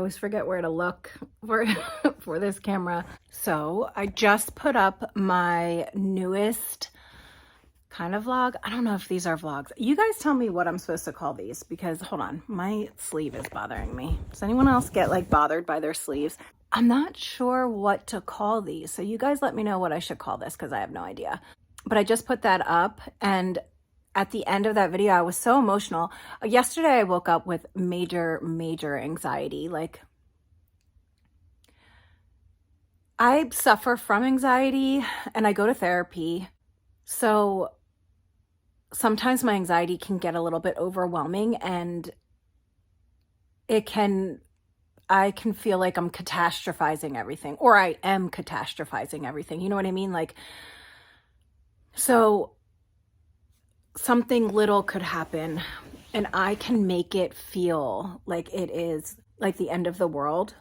always forget where to look for, for this camera. So I just put up my newest kind of vlog. I don't know if these are vlogs. You guys tell me what I'm supposed to call these, because hold on, my sleeve is bothering me. Does anyone else get like bothered by their sleeves? I'm not sure what to call these. So you guys let me know what I should call this, because I have no idea. But I just put that up, and at the end of that video, I was so emotional. Yesterday, I woke up with major anxiety. Like, I suffer from anxiety and I go to therapy. So sometimes my anxiety can get a little bit overwhelming, and I can feel like I'm catastrophizing everything, or I am catastrophizing everything. You know what I mean? Like, so something little could happen and I can make it feel like it is like the end of the world.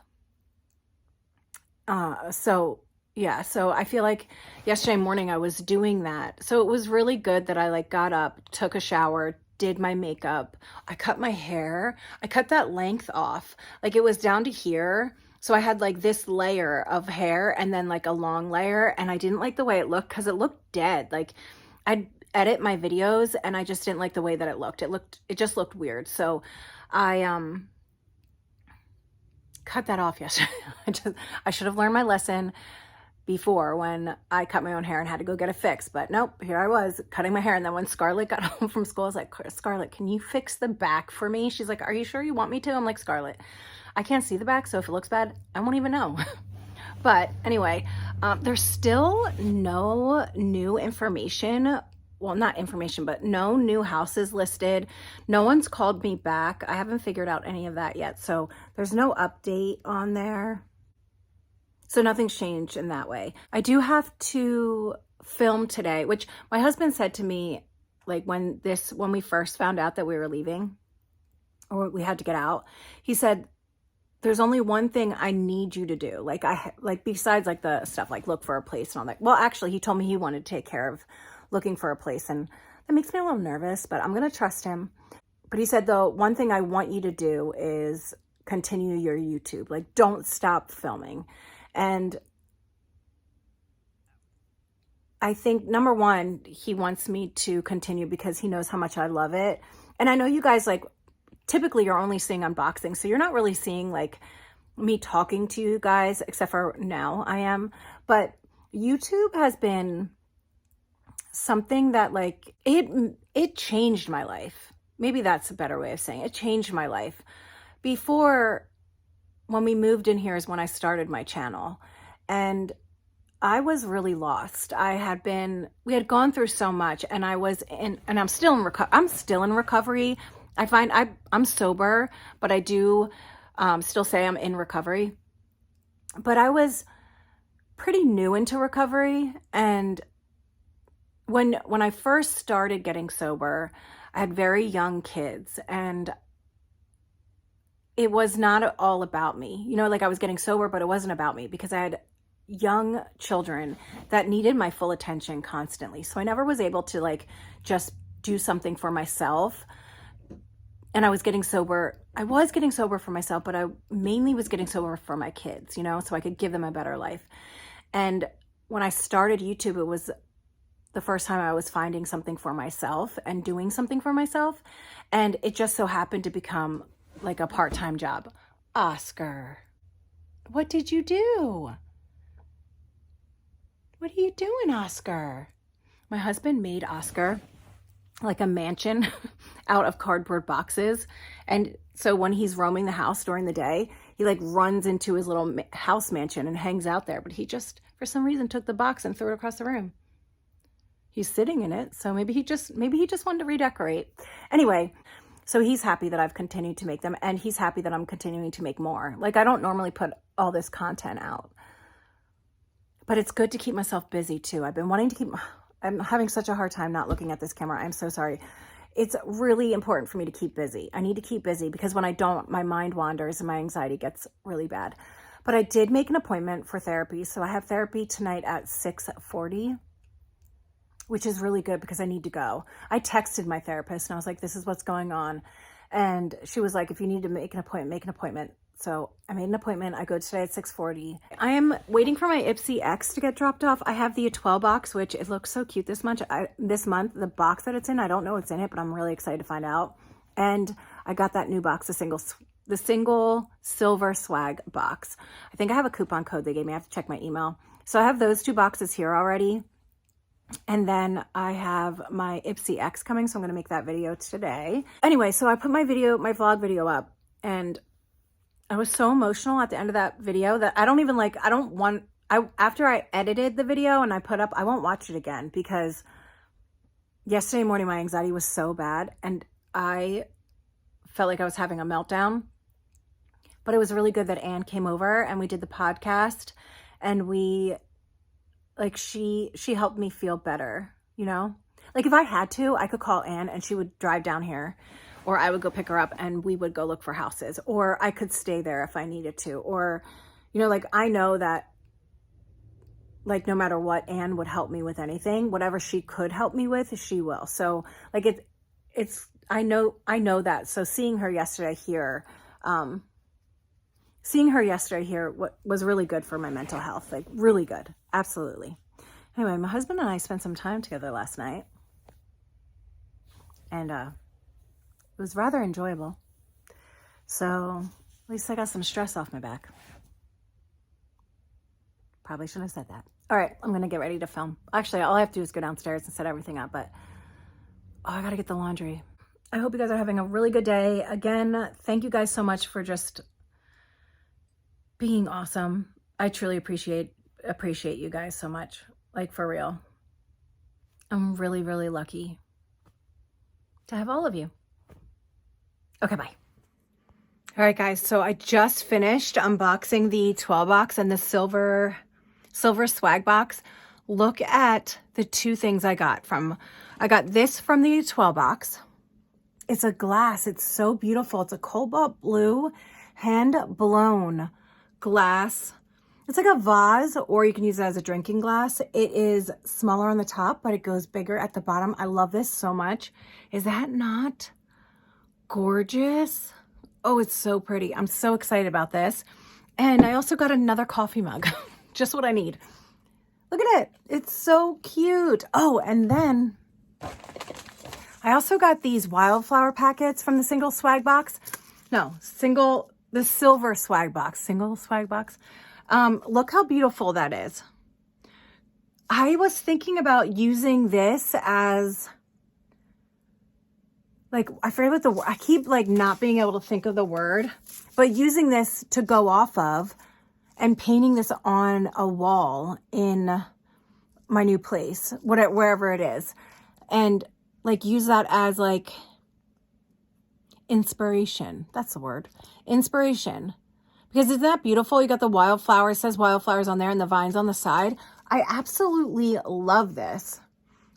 So I feel like yesterday morning I was doing that. So it was really good that I like got up, took a shower, did my makeup. I cut my hair. I cut that length off. Like, it was down to here. So I had like this layer of hair and then like a long layer, and I didn't like the way it looked because it looked dead. Like, I'd edit my videos and I just didn't like the way that it looked. It just looked weird. So I cut that off yesterday. I should have learned my lesson before, when I cut my own hair and had to go get it fixed. But nope, here I was cutting my hair. And then when Scarlett got home from school, I was like, Scarlett, can you fix the back for me? She's like, are you sure you want me to? I'm like, Scarlett, I can't see the back, so if it looks bad, I won't even know. But anyway, there's still no new information. Well, not information, but no new houses listed. No one's called me back. I haven't figured out any of that yet. So there's no update on there. So nothing's changed in that way. I do have to film today, which my husband said to me, like when we first found out that we were leaving, or we had to get out, he said, there's only one thing I need you to do. Like besides like the stuff, like look for a place and all that. Well, actually he told me he wanted to take care of looking for a place, and that makes me a little nervous, but I'm going to trust him. But he said, the one thing I want you to do is continue your YouTube. Like, don't stop filming. And I think, number one, he wants me to continue because he knows how much I love it. And I know you guys, like, typically you're only seeing unboxing, so you're not really seeing like me talking to you guys, except for now I am. But YouTube has been something that like it changed my life. Maybe that's a better way of saying it. It changed my life. Before, when we moved in here is when I started my channel, and I was really lost. We had gone through so much, and I'm still in recovery. I find I'm sober, but I do still say I'm in recovery. But I was pretty new into recovery, and when I first started getting sober, I had very young kids, and it was not all about me. You know, like I was getting sober, but it wasn't about me because I had young children that needed my full attention constantly. So I never was able to like just do something for myself. And I was getting sober. I was getting sober for myself, but I mainly was getting sober for my kids, you know, so I could give them a better life. And when I started YouTube, it was the first time I was finding something for myself and doing something for myself. And it just so happened to become like a part-time job. Oscar, what did you do? What are you doing, Oscar? My husband made Oscar like a mansion out of cardboard boxes. And so when he's roaming the house during the day, he like runs into his little house mansion and hangs out there. But he just, for some reason, took the box and threw it across the room. He's sitting in it. So maybe he just wanted to redecorate. Anyway, so he's happy that I've continued to make them, and he's happy that I'm continuing to make more. Like, I don't normally put all this content out, but it's good to keep myself busy too. I'm having such a hard time not looking at this camera. I'm so sorry. It's really important for me to keep busy. I need to keep busy because when I don't, my mind wanders and my anxiety gets really bad. But I did make an appointment for therapy. So I have therapy tonight at 6:40. Which is really good because I need to go. I texted my therapist and I was like, this is what's going on. And she was like, if you need to make an appointment, make an appointment. So I made an appointment. I go today at 6:40. I am waiting for my Ipsy X to get dropped off. I have the A12 box, which it looks so cute this month. The box that it's in, I don't know what's in it, but I'm really excited to find out. And I got that new box, the single silver swag box. I think I have a coupon code they gave me. I have to check my email. So I have those 2 boxes here already. And then I have my Ipsy X coming, so I'm going to make that video today. Anyway, so I put my vlog video up, and I was so emotional at the end of that video that after I edited the video and I put up, I won't watch it again, because yesterday morning my anxiety was so bad and I felt like I was having a meltdown. But it was really good that Anne came over and we did the podcast, and she helped me feel better, you know? Like if I had to, I could call Anne and she would drive down here, or I would go pick her up and we would go look for houses, or I could stay there if I needed to, or, you know, like I know that like no matter what, Anne would help me with anything. Whatever she could help me with, she will. So like I know that. So seeing her yesterday here was really good for my mental health, like really good. Absolutely. Anyway, my husband and I spent some time together last night, and it was rather enjoyable. So at least I got some stress off my back. Probably shouldn't have said that. All right, I'm going to get ready to film. Actually, all I have to do is go downstairs and set everything up, but I got to get the laundry. I hope you guys are having a really good day. Again, thank you guys so much for just being awesome. I truly appreciate you guys so much. Like, for real. I'm really, really lucky to have all of you. Okay, bye. All right, guys. So I just finished unboxing the 12 box and the silver swag box. Look at the 2 things I got this from the 12 box. It's a glass. It's so beautiful. It's a cobalt blue hand blown glass. It's like a vase, or you can use it as a drinking glass. It is smaller on the top, but it goes bigger at the bottom. I love this so much. Is that not gorgeous? Oh, it's so pretty. I'm so excited about this. And I also got another coffee mug. Just what I need. Look at it. It's so cute. Oh, and then I also got these wildflower packets from the single swag box. The silver swag box. Single swag box. Look how beautiful that is. I was thinking about using this as, like, I forget what the word, I keep like not being able to think of the word, but using this to go off of and painting this on a wall in my new place, wherever it is, and like use that as like inspiration. That's the word. Inspiration. Because isn't that beautiful? You got the wildflower. It says wildflowers on there and the vines on the side. I absolutely love this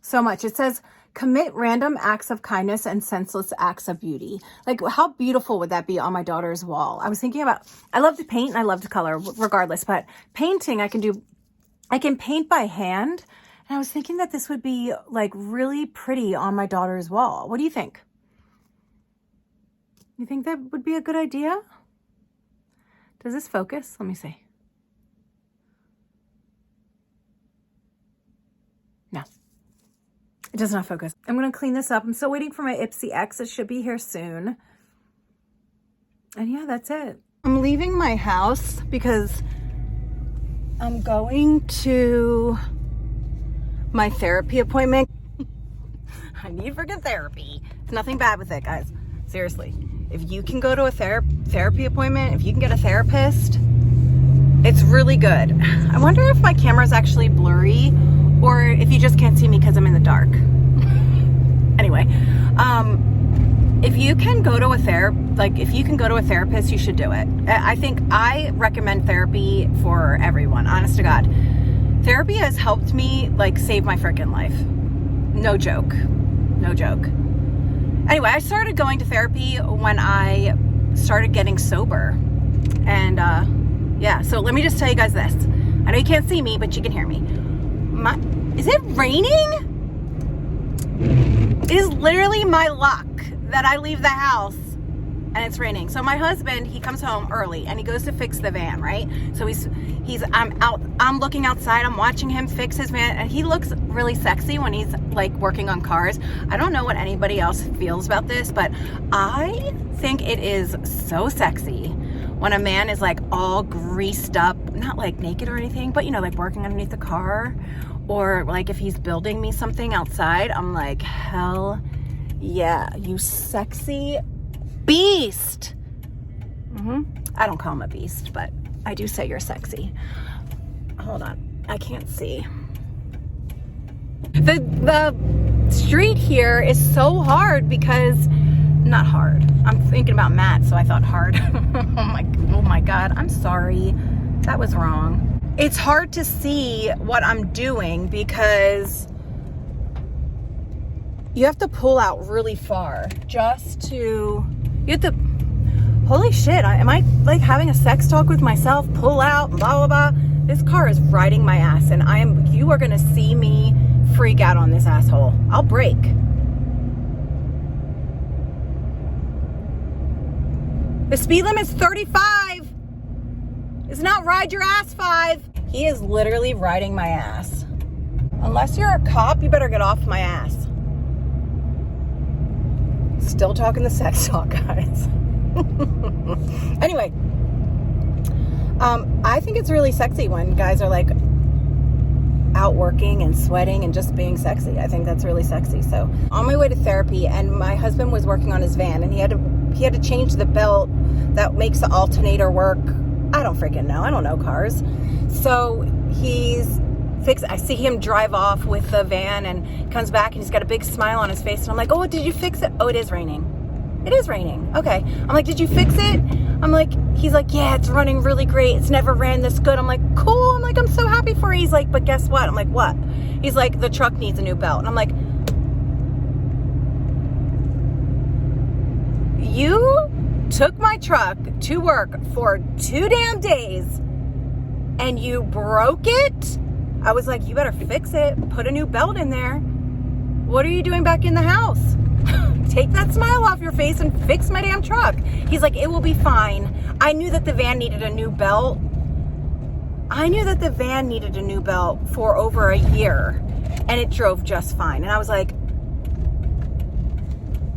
so much. It says, commit random acts of kindness and senseless acts of beauty. Like, how beautiful would that be on my daughter's wall? I was thinking about, I love to paint and I love to color regardless, but painting I can paint by hand. And I was thinking that this would be like really pretty on my daughter's wall. What do you think? You think that would be a good idea? Does this focus? Let me see. No, it does not focus. I'm going to clean this up. I'm still waiting for my Ipsy X. It should be here soon. And yeah, that's it. I'm leaving my house because I'm going to my therapy appointment. I need freaking therapy. It's nothing bad with it, guys. Seriously. If you can go to a therapy appointment, if you can get a therapist, it's really good. I wonder if my camera is actually blurry or if you just can't see me because I'm in the dark. Anyway, if you can go to a therapist, you should do it. I recommend therapy for everyone, honest to God. Therapy has helped me like save my freaking life. No joke. No joke. Anyway, I started going to therapy when I started getting sober. And yeah, so let me just tell you guys this. I know you can't see me, but you can hear me. Is it raining? It is literally my luck that I leave the house and it's raining. So my husband, he comes home early and he goes to fix the van, right? So I'm looking outside, I'm watching him fix his van, and he looks really sexy when he's like working on cars. I don't know what anybody else feels about this, but I think it is so sexy when a man is like all greased up, not like naked or anything, but you know, like working underneath the car, or like if he's building me something outside, I'm like, hell yeah, you sexy beast. I don't call him a beast, but I do say you're sexy. Hold on, I can't see. The street here is so hard because, not hard, I'm thinking about Matt, so I thought hard. Oh my God, I'm sorry, that was wrong. It's hard to see what I'm doing because you have to pull out really far holy shit, am I like having a sex talk with myself? Pull out, blah, blah, blah. This car is riding my ass, and you are gonna see me freak out on this asshole. I'll brake. The speed limit is 35. It's not ride your ass 5. He is literally riding my ass. Unless you're a cop, you better get off my ass. Still talking the sex talk, guys. Anyway, I think it's really sexy when guys are like out working and sweating and just being sexy. I think that's really sexy. So on my way to therapy, and my husband was working on his van, and he had to change the belt that makes the alternator work. I don't freaking know. I don't know cars. So I see him drive off with the van and comes back, and he's got a big smile on his face. And I'm like, oh, did you fix it? Oh, it is raining. It is raining. Okay. I'm like, did you fix it? He's like, yeah, it's running really great. It's never ran this good. I'm like, cool. I'm like, I'm so happy for you. He's like, but guess what? I'm like, what? He's like, the truck needs a new belt. And I'm like, you took my truck to work for 2 damn days and you broke it? I was like, you better fix it. Put a new belt in there. What are you doing back in the house? Take that smile off your face and fix my damn truck. He's like, it will be fine. I knew that the van needed a new belt. For over a year, and it drove just fine. And I was like,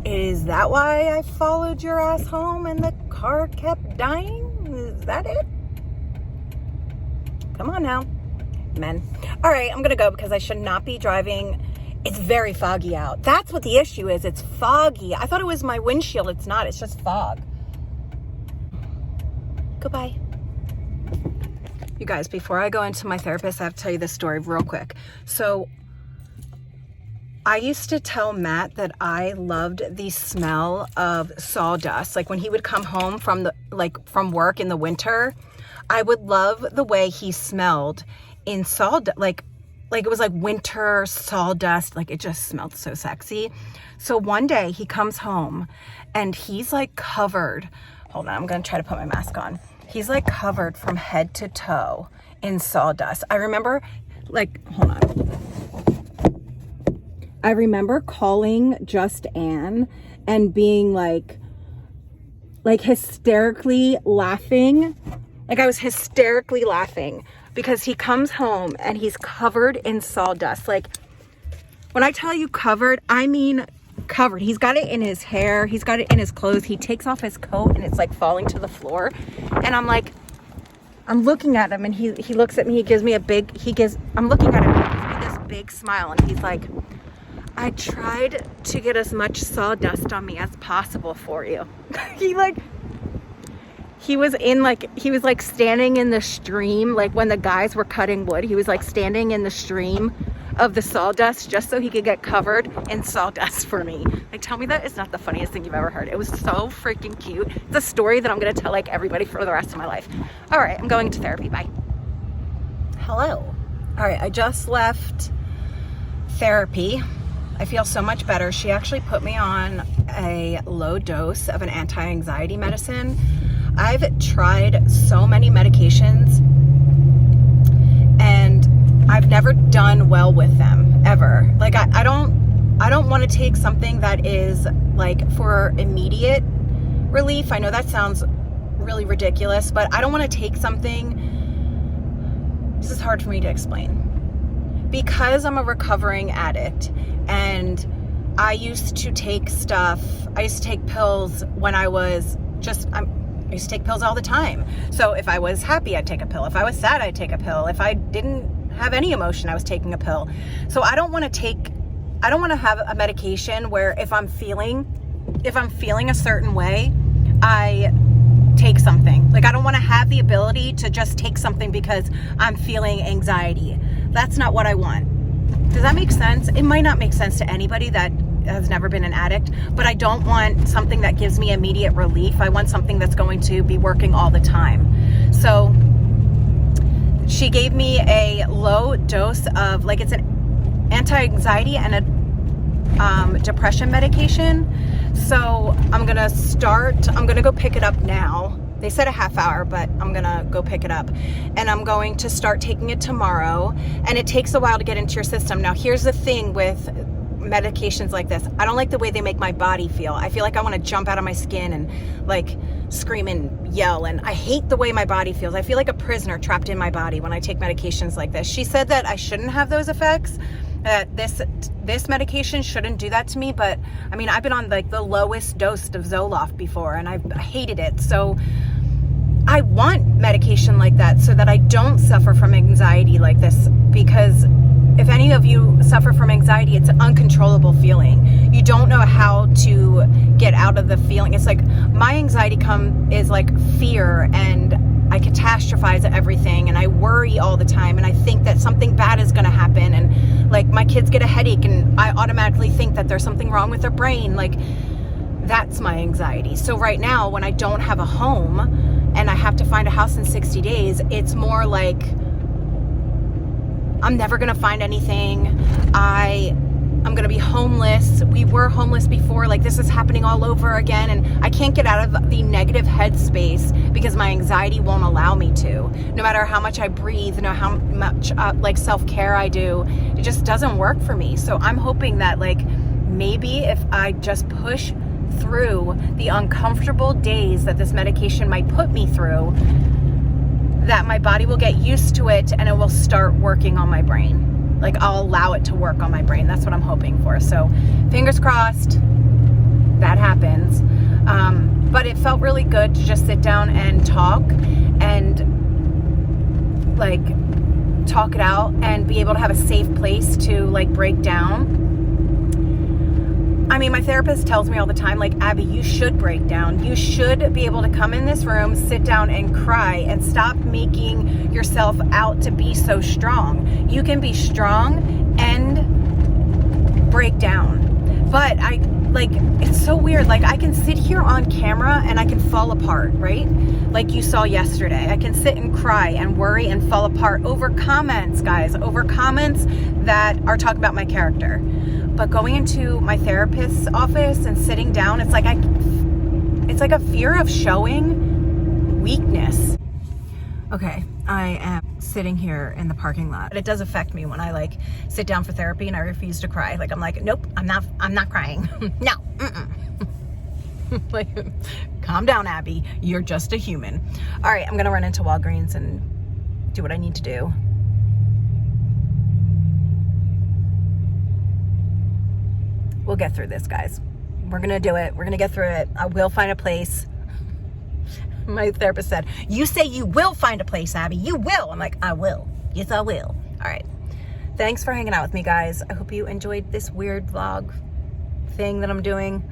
is that why I followed your ass home and the car kept dying? Is that it? Come on now, men. All right, I'm gonna go because I should not be driving. It's very foggy out. That's what the issue is. It's foggy. I thought it was my windshield. It's not. It's just fog. Goodbye. You guys, before I go into my therapist, I have to tell you this story real quick. So I used to tell Matt that I loved the smell of sawdust. Like when he would come home from work in the winter, I would love the way he smelled in sawdust. Like it was like winter sawdust. Like it just smelled so sexy. So one day he comes home and he's like covered. Hold on, I'm gonna try to put my mask on. He's like covered from head to toe in sawdust. I remember I remember calling Just Ann and being like hysterically laughing. Like I was hysterically laughing because he comes home and he's covered in sawdust. Like when I tell you covered, I mean covered. He's got it in his hair. He's got it in his clothes. He takes off his coat and it's like falling to the floor. And I'm looking at him and he looks at me. I'm looking at him. He gives me this big smile and he's like, I tried to get as much sawdust on me as possible for you. He was standing in the stream, like when the guys were cutting wood, he was like standing in the stream of the sawdust just so he could get covered in sawdust for me. Like, tell me that is not the funniest thing you've ever heard. It was so freaking cute. It's a story that I'm gonna tell like everybody for the rest of my life. All right, I'm going to therapy, bye. Hello. All right, I just left therapy. I feel so much better. She actually put me on a low dose of an anti-anxiety medicine. I've tried so many medications and I've never done well with them ever. Like I don't want to take something that is like for immediate relief. I know that sounds really ridiculous, but I don't want to take something. This is hard for me to explain. Because I'm a recovering addict and I used to take stuff, I used to take pills when I was I used to take pills all the time. So if I was happy, I'd take a pill. If I was sad, I'd take a pill. If I didn't have any emotion, I was taking a pill. So I don't want to have a medication where if I'm feeling a certain way, I take something. Like, I don't want to have the ability to just take something because I'm feeling anxiety. That's not what I want. Does that make sense? It might not make sense to anybody that has never been an addict, but I don't want something that gives me immediate relief. I want something that's going to be working all the time. So she gave me a low dose of, like, it's an anti-anxiety and a depression medication. So I'm gonna go pick it up now. They said a half hour, but I'm gonna go pick it up. And I'm going to start taking it tomorrow. And it takes a while to get into your system. Now, here's the thing with medications like this. I don't like the way they make my body feel. I feel like I want to jump out of my skin and like scream and yell. And I hate the way my body feels. I feel like a prisoner trapped in my body when I take medications like this. She said that I shouldn't have those effects, that this medication shouldn't do that to me. But I mean, I've been on like the lowest dose of Zoloft before and I hated it. So I want medication like that so that I don't suffer from anxiety like this, because if any of you suffer from anxiety, it's an uncontrollable feeling. You don't know how to get out of the feeling. It's like my anxiety is like fear, and I catastrophize everything and I worry all the time, and I think that something bad is going to happen, and like my kids get a headache and I automatically think that there's something wrong with their brain. Like, that's my anxiety. So right now, when I don't have a home and I have to find a house in 60 days, it's more like I'm never going to find anything. I'm going to be homeless. We were homeless before. Like, this is happening all over again. And I can't get out of the negative headspace because my anxiety won't allow me to. No matter how much I breathe, no how much like self-care I do, it just doesn't work for me. So I'm hoping that like maybe if I just push through the uncomfortable days that this medication might put me through, that my body will get used to it and it will start working on my brain. Like, I'll allow it to work on my brain. That's what I'm hoping for. So fingers crossed that happens. But it felt really good to just sit down and talk and like talk it out and be able to have a safe place to like break down. I mean, my therapist tells me all the time, like, Abby, you should break down. You should be able to come in this room, sit down and cry, and stop making yourself out to be so strong. You can be strong and break down. But it's so weird. Like, I can sit here on camera and I can fall apart, right? Like you saw yesterday. I can sit and cry and worry and fall apart over comments, guys, over comments that are talking about my character. But going into my therapist's office and sitting down, it's like a fear of showing weakness. Okay, I am sitting here in the parking lot. It does affect me when I like sit down for therapy and I refuse to cry. Like, I'm like, nope, I'm not crying. No. Like, calm down, Abby. You're just a human. All right, I'm gonna run into Walgreens and do what I need to do. We'll get through this, guys. We're gonna do it. We're gonna get through it. I will find a place. My therapist said, you say you will find a place, Abby. You will. I'm like, I will. Yes, I will. All right. Thanks for hanging out with me, guys. I hope you enjoyed this weird vlog thing that I'm doing.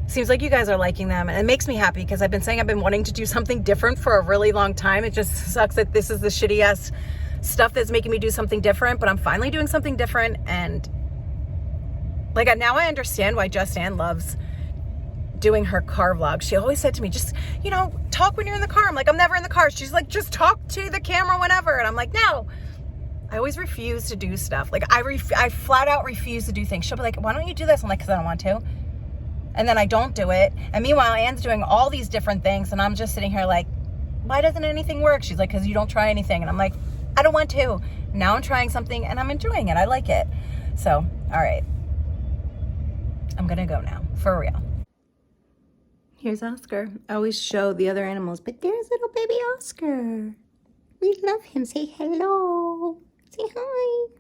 Seems like you guys are liking them, and it makes me happy because I've been saying I've been wanting to do something different for a really long time. It just sucks that this is the shitty ass stuff that's making me do something different, but I'm finally doing something different. And like, now I understand why Just Ann loves doing her car vlog. She always said to me, just, you know, talk when you're in the car. I'm like, I'm never in the car. She's like, just talk to the camera whenever. And I'm like, no. I always refuse to do stuff. Like, I flat out refuse to do things. She'll be like, why don't you do this? I'm like, because I don't want to. And then I don't do it. And meanwhile, Ann's doing all these different things. And I'm just sitting here like, why doesn't anything work? She's like, because you don't try anything. And I'm like, I don't want to. Now I'm trying something and I'm enjoying it. I like it. So, all right. I'm going to go now. For real. Here's Oscar. I always show the other animals, but there's little baby Oscar. We love him. Say hello. Say hi.